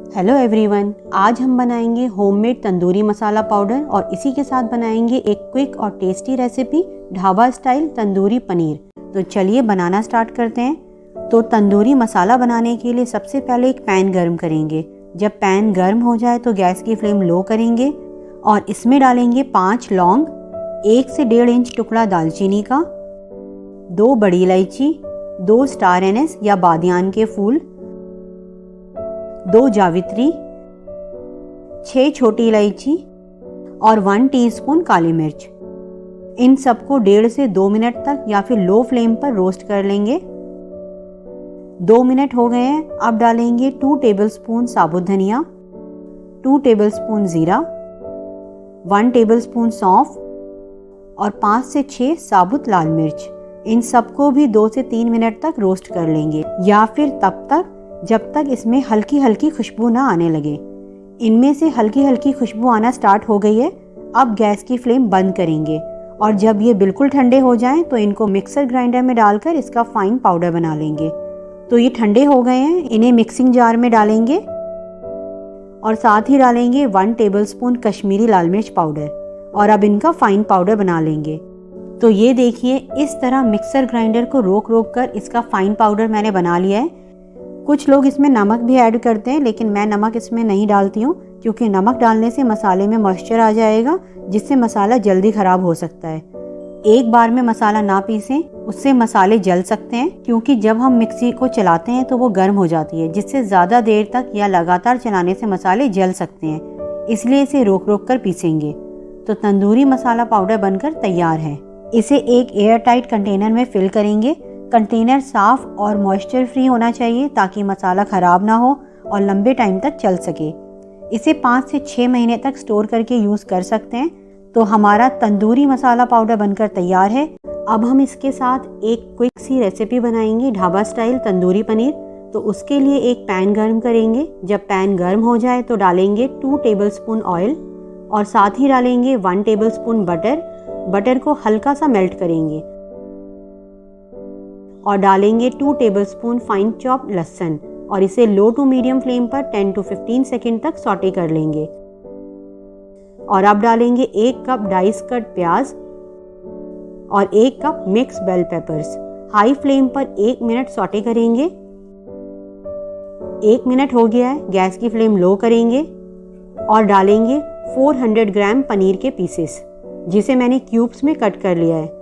Hello everyone, आज हम बनाएंगे होममेड तंदूरी मसाला पाउडर और इसी के साथ बनाएंगे एक क्विक और tasty recipe dhaba style tandoori paneer. तो चलिए बनाना स्टार्ट करते हैं। तो तंदूरी मसाला बनाने के लिए सबसे पहले एक पैन गर्म करेंगे। जब पैन गर्म हो जाए तो गैस की फ्लेम लो करेंगे और इसमें डालेंगे 5 लौंग, 1 से 1.5 इंच टुकड़ा दालचीनी का, 2 बड़ी इलायची, 2 स्टार एनिस या बादियान के फूल, 2 जावित्री, 6 छोटी इलायची और 1 टीस्पून काली मिर्च। इन सबको 1.5 से 2 मिनट तक या फिर लो फ्लेम पर रोस्ट कर लेंगे। 2 मिनट हो गए हैं। अब डालेंगे 2 टेबलस्पून साबुत धनिया, 2 टेबलस्पून जीरा, 1 टेबलस्पून सौंफ और 5 से 6 साबुत लाल मिर्च। इन सबको भी 2 से 3 मिनट तक रोस्ट कर लेंगे या फिर तब तक जब तक इसमें हल्की हल्की खुशबू ना आने लगे। इनमें से हल्की हल्की खुशबू आना स्टार्ट हो गई है। अब गैस की फ्लेम बंद करेंगे और जब ये बिल्कुल ठंडे हो जाएं तो इनको मिक्सर ग्राइंडर में डालकर इसका फाइन पाउडर बना लेंगे। तो ये ठंडे हो गए हैं, इन्हें मिक्सिंग जार में डालेंगे और साथ ही डालेंगे 1 टेबलस्पून कश्मीरी लाल मिर्च पाउडर और अब इनका फाइन पाउडर बना लेंगे। तो ये देखिए, इस तरह मिक्सर ग्राइंडर को रोक रोक कर इसका फाइन पाउडर मैंने बना लिया है। कुछ लोग इसमें नमक भी ऐड करते हैं, लेकिन मैं नमक इसमें नहीं डालती हूँ क्योंकि नमक डालने से मसाले में मॉइस्चर आ जाएगा जिससे मसाला जल्दी खराब हो सकता है। एक बार में मसाला ना पीसें, उससे मसाले जल सकते हैं क्योंकि जब हम मिक्सी को चलाते हैं तो वो गर्म हो जाती है, जिससे ज़्यादा देर तक या लगातार चलाने से मसाले जल सकते हैं। इसलिए इसे रोक रोक कर पीसेंगे। तो तंदूरी मसाला पाउडर बनकर तैयार है। इसे एक एयर टाइट कंटेनर में फिल करेंगे। कंटेनर साफ और मॉइस्चर फ्री होना चाहिए ताकि मसाला ख़राब ना हो और लंबे टाइम तक चल सके। इसे 5 से 6 महीने तक स्टोर करके यूज़ कर सकते हैं। तो हमारा तंदूरी मसाला पाउडर बनकर तैयार है। अब हम इसके साथ एक क्विक सी रेसिपी बनाएंगे ढाबा स्टाइल तंदूरी पनीर। तो उसके लिए एक पैन गर्म करेंगे। जब पैन गर्म हो जाए तो डालेंगे 2 टेबलस्पून ऑयल और साथ ही डालेंगे 1 टेबलस्पून बटर। बटर को हल्का सा मेल्ट करेंगे और डालेंगे 2 टेबलस्पून फाइन चॉप लहसुन और इसे लो टू मीडियम फ्लेम पर 10 to 15 सेकेंड तक सॉटे कर लेंगे। और अब डालेंगे 1 कप डाइस कट प्याज और 1 cup mix bell peppers. High flame पर 1 मिनट सॉटे करेंगे। 1 मिनट हो गया है, गैस की फ्लेम लो करेंगे और डालेंगे 400 ग्राम पनीर के पीसेस जिसे मैंने क्यूब्स में कट कर लिया है।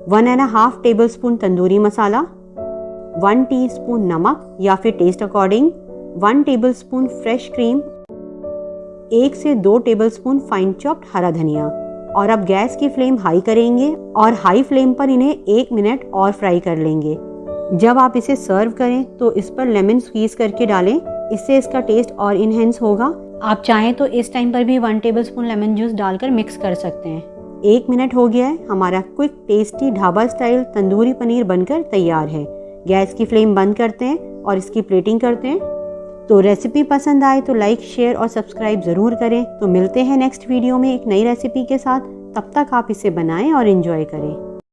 1.5 टेबलस्पून तंदूरी मसाला, 1 टीस्पून नमक या फिर taste according, 1 tablespoon fresh cream, 1 से 2 टेबलस्पून फाइन चॉप्ड हरा धनिया। और अब गैस की फ्लेम हाई करेंगे और हाई फ्लेम पर इन्हें 1 मिनट और फ्राई कर लेंगे। जब आप इसे सर्व करें तो इस पर लेमन स्क्वीज करके डालें, इससे इसका टेस्ट और इनहेंस होगा। आप चाहें तो इस टाइम पर भी 1 टेबलस्पून लेमन जूस डालकर मिक्स कर सकते हैं। 1 मिनट हो गया है, हमारा quick tasty dhaba style tandoori paneer बनकर तैयार है। गैस की फ्लेम बंद करते हैं और इसकी प्लेटिंग करते हैं। तो रेसिपी पसंद आए तो लाइक, शेयर और सब्सक्राइब ज़रूर करें। तो मिलते हैं नेक्स्ट वीडियो में एक नई रेसिपी के साथ। तब तक आप इसे बनाएं और एंजॉय करें।